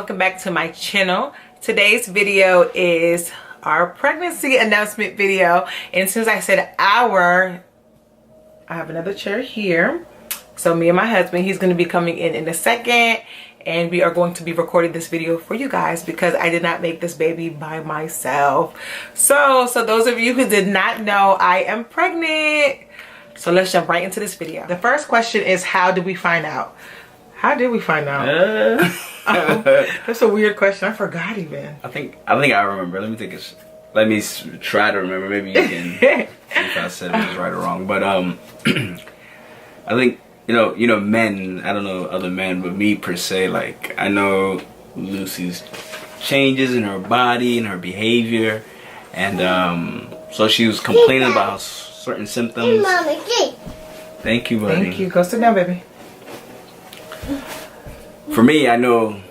welcome back to my channel. Today's video is our pregnancy announcement video, and since I said I have another chair here, so me and my husband, he's going to be coming in a second, and we are going to be recording this video for you guys because I did not make this baby by myself. So those of you who did not know, I am pregnant. So let's jump right into this video. The first question is, how did we find out? How did we find out? That's a weird question. I forgot even. I think I remember. Let me try to remember. Maybe you can see if I said it was right or wrong. But I think you know men. I don't know other men, but me per se. Like I know Lucy's changes in her body and her behavior, and so she was complaining about certain symptoms. Thank you, buddy. Thank you. Go sit down, baby. For me, I know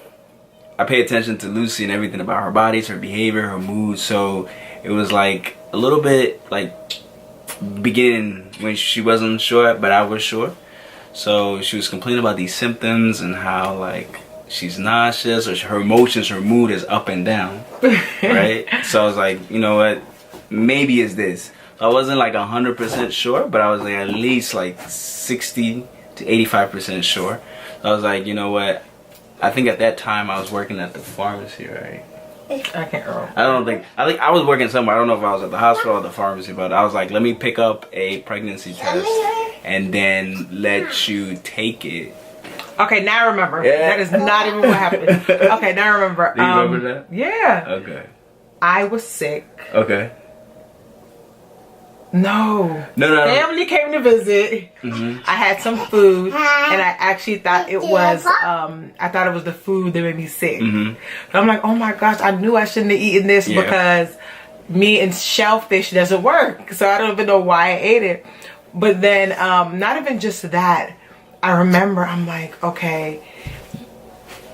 I pay attention to Lucy and everything about her bodies, her behavior, her mood. So it was like a little bit like beginning when she wasn't sure, but I was sure. So she was complaining about these symptoms and how like she's nauseous, or her emotions, her mood is up and down, right? So I was like, you know what, maybe it's this. I wasn't like 100% sure, but I was like at least like 60 to 85% sure. So I was like, you know what, I think at that time I was working at the pharmacy, right? I can't remember. I think I was working somewhere. I don't know if I was at the hospital or the pharmacy, but I was like, let me pick up a pregnancy test and then let you take it. Okay, now I remember. Yeah. That is not even what happened. Okay, now I remember. Do you remember that? Yeah. Okay. I was sick. Okay. No. Family came to visit. Mm-hmm. I had some food, and I actually thought it was, I thought it was the food that made me sick. Mm-hmm. So I'm like, oh my gosh, I knew I shouldn't have eaten this because meat and shellfish doesn't work. So I don't even know why I ate it. But then, not even just that, I remember I'm like, okay,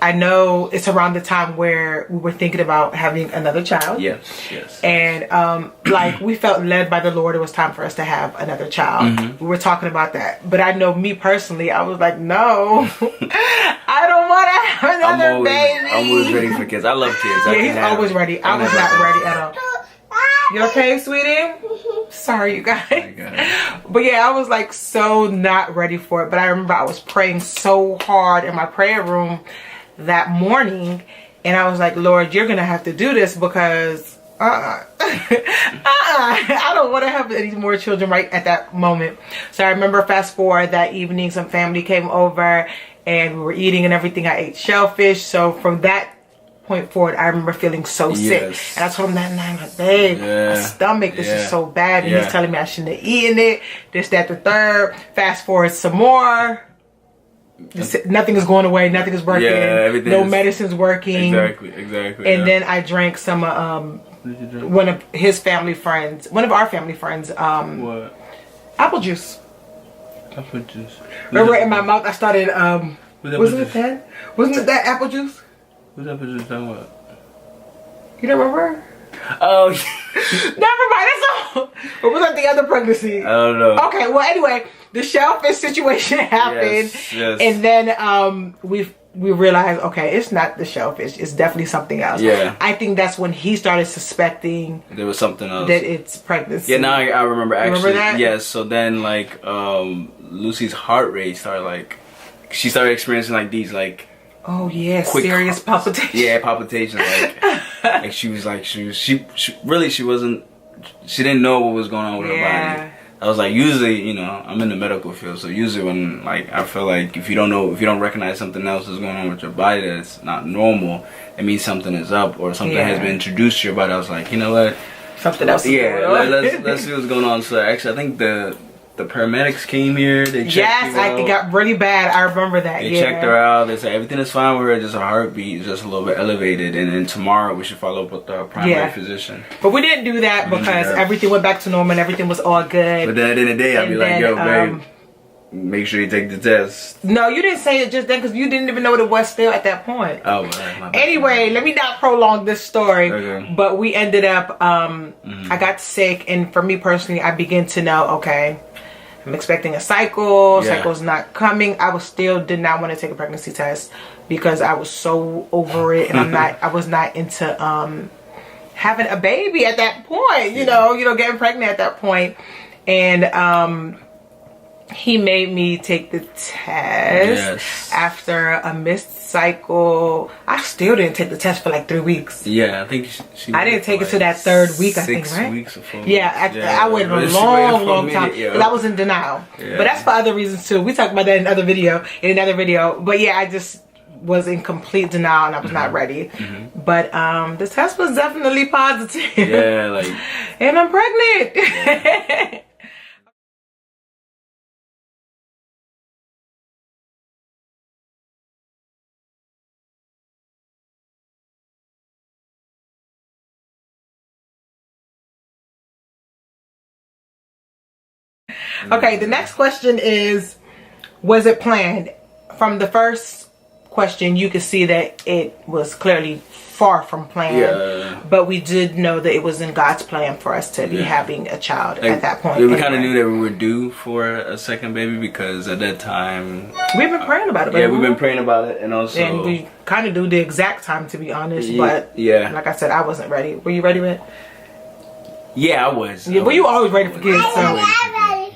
I know it's around the time where we were thinking about having another child. Yes. And like we felt led by the Lord. It was time for us to have another child. Mm-hmm. We were talking about that. But I know me personally, I was like, no, I don't want to have another baby. I'm always ready for kids. I love kids. Yeah, he's always ready. I was not ready at all. You okay, sweetie? Sorry, you guys. But yeah, I was like so not ready for it. But I remember I was praying so hard in my prayer room that morning, and I was like, Lord, you're gonna have to do this because I don't want to have any more children right at that moment. So I remember, fast forward, that evening some family came over and we were eating and everything. I ate shellfish. So from that point forward, I remember feeling so sick, and I told him that night, like, babe, my stomach, this is so bad, and he's telling me I shouldn't have eaten it, this, that, the third. Fast forward some more. Nothing is going away. Nothing is working. No medicine's working. Exactly. And then I drank some one of our family friends. What? Apple juice. Apple juice. Remember, in my mouth I started. Wasn't it that? Wasn't it that apple juice? What's apple juice talking about? You don't remember? Oh. Never mind. That's all. Or was that the other pregnancy? I don't know. Okay. Well, anyway, the shellfish situation happened, yes. And then we realized, okay, it's not the shellfish; it's definitely something else. Yeah. I think that's when he started suspecting there was something else, that it's pregnancy. Yeah, now I remember actually. Remember that? Yes. So then, like, Lucy's heart rate started she started experiencing like these like. Oh yeah, serious palpitations. Yeah, palpitations. Like she didn't know what was going on with her body. I was like, usually, I'm in the medical field, so usually when I feel like if you don't recognize something else is going on with your body that's not normal, it means something is up or something has been introduced to your body. I was like, you know what? Something else is going on. let's see what's going on. So actually, I think the paramedics came here. They checked it got really bad. I remember that. They checked her out. They said everything is fine with her. Just her heartbeat is just a little bit elevated. And then tomorrow we should follow up with our primary physician. But we didn't do that because everything went back to normal and everything was all good. But then at the end of the day, I'd be like, yo, babe, make sure you take the test. No, you didn't say it just then because you didn't even know what it was still at that point. Oh, well, anyway, let me not prolong this story. Okay. But we ended up, I got sick, and for me personally, I began to know, okay, I'm expecting a cycle. Yeah. Cycle's not coming. I did not want to take a pregnancy test because I was so over it, and I was not into having a baby at that point. You know, getting pregnant at that point, and he made me take the test after a missed cycle. I still didn't take the test for like 3 weeks. Yeah, I think I didn't take it to that 3rd week, I think, right? 6 weeks or 4 weeks. Yeah, I waited a long time because I was in denial. Yeah. But that's for other reasons too. We talked about that in another video. But yeah, I just was in complete denial and I was not ready. But the test was definitely positive. Yeah, like, and I'm pregnant. Yeah. Okay, the next question is, was it planned? From the first question, you could see that it was clearly far from planned. Yeah. But we did know that it was in God's plan for us to be having a child at that point. We kind of knew that we were due for a second baby because at that time... We've been praying about it. Yeah, we've been praying about it, and also... And we kind of knew the exact time, to be honest, but like I said, I wasn't ready. Were you ready, Red? Yeah, I was. Yeah, well, you always ready for kids, so...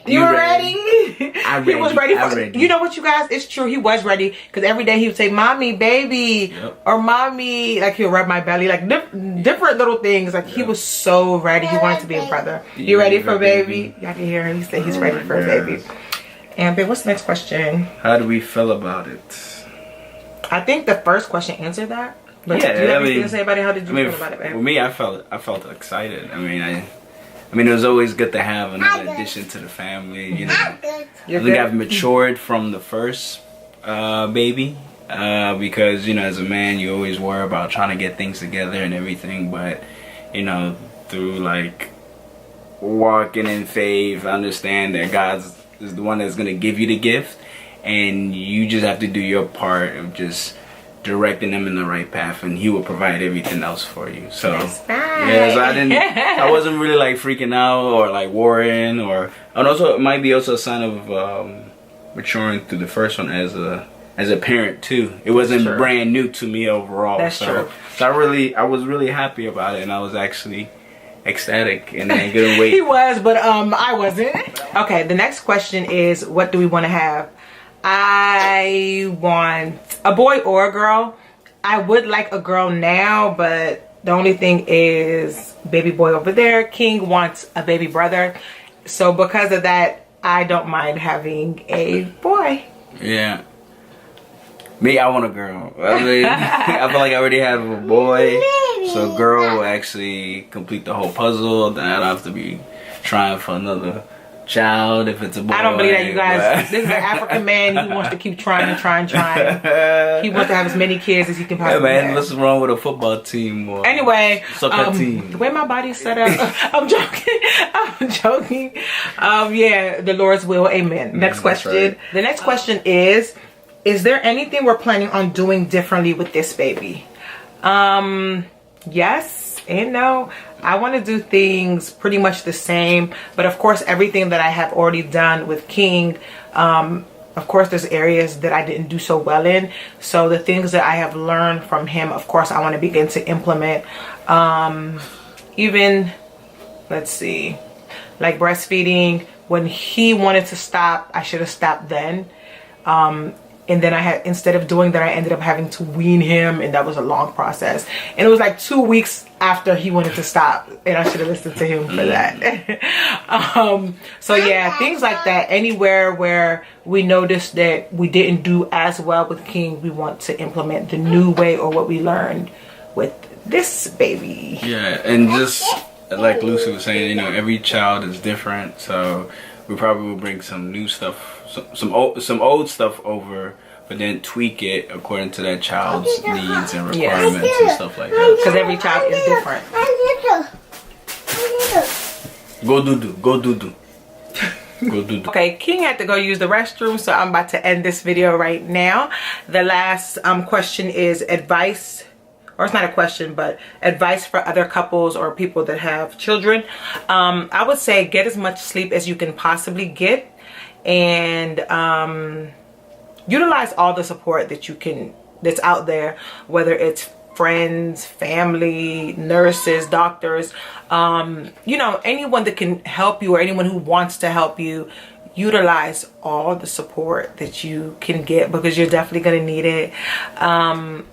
You were ready? He was ready for You know what, you guys? It's true. He was ready because every day he would say, "Mommy, baby," or "Mommy." Like he'll rub my belly, like different little things. Like he was so ready. He wanted to be a brother. You ready for a baby? Y'all can hear him. He said he's ready for a baby. And babe, what's the next question? How do we feel about it? I think the first question answered that. But do you have anything to say about it? How did you feel about it, babe? For me, I felt excited. I mean, it was always good to have another addition to the family, you know. I think I've matured from the first baby because, you know, as a man, you always worry about trying to get things together and everything. But, you know, through, like, walking in faith, I understand that God is the one that's going to give you the gift. And you just have to do your part of just directing them in the right path, and he will provide everything else for you. So yeah, so I wasn't really like freaking out or like worrying, and also it might be also a sign of maturing through the first one as a parent too. It wasn't brand new to me overall. That's true. So I was really happy about it, and I was actually ecstatic, and I couldn't wait. He was, but I wasn't. Okay, the next question is, what do we want to have? I want a boy or a girl. I would like a girl now, but the only thing is baby boy over there. King wants a baby brother. So because of that, I don't mind having a boy. Yeah. Me, I want a girl. I mean, I feel like I already have a boy. So a girl will actually complete the whole puzzle. Then I don't have to be trying for another child if it's a boy. I don't believe that, you guys. This is an African man. He wants to keep trying. He wants to have as many kids as he can possibly have. What's wrong with a football team or anyway, soccer team? The way my body's set up, I'm joking. Yeah, the Lord's will. Amen. Next question. Right. The next question is there anything we're planning on doing differently with this baby? Yes and no. I want to do things pretty much the same, but of course everything that I have already done with King, of course there's areas that I didn't do so well in. So the things that I have learned from him, of course I want to begin to implement. Even, let's see, like breastfeeding, when he wanted to stop, I should have stopped then. And then instead of doing that, I ended up having to wean him, and that was a long process. And it was like 2 weeks after he wanted to stop, and I should have listened to him for that. So yeah, things like that. Anywhere where we noticed that we didn't do as well with King, we want to implement the new way or what we learned with this baby. Yeah, and just like Lucy was saying, you know, every child is different, so we probably will bring some new stuff, some old stuff over, but then tweak it according to that child's needs and requirements and stuff like that. Because every child is different. Go do. Okay, King had to go use the restroom, so I'm about to end this video right now. The last question is advice, or it's not a question, but advice for other couples or people that have children. I would say get as much sleep as you can possibly get. and utilize all the support that that's out there, whether it's friends, family, nurses, doctors, you know, anyone that can help you or anyone who wants to help you. Utilize all the support that you can get, because you're definitely going to need it. And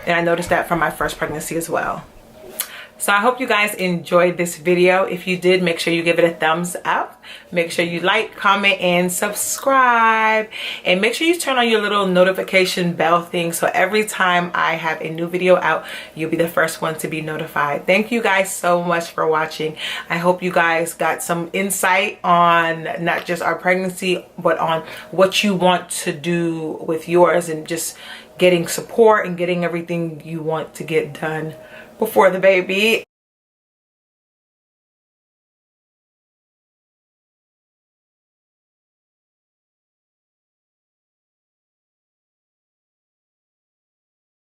I noticed that from my first pregnancy as well. So I hope you guys enjoyed this video. If you did, make sure you give it a thumbs up. Make sure you like, comment, and subscribe. And make sure you turn on your little notification bell thing, so every time I have a new video out, you'll be the first one to be notified. Thank you guys so much for watching. I hope you guys got some insight on not just our pregnancy, but on what you want to do with yours, and just getting support and getting everything you want to get done before the baby.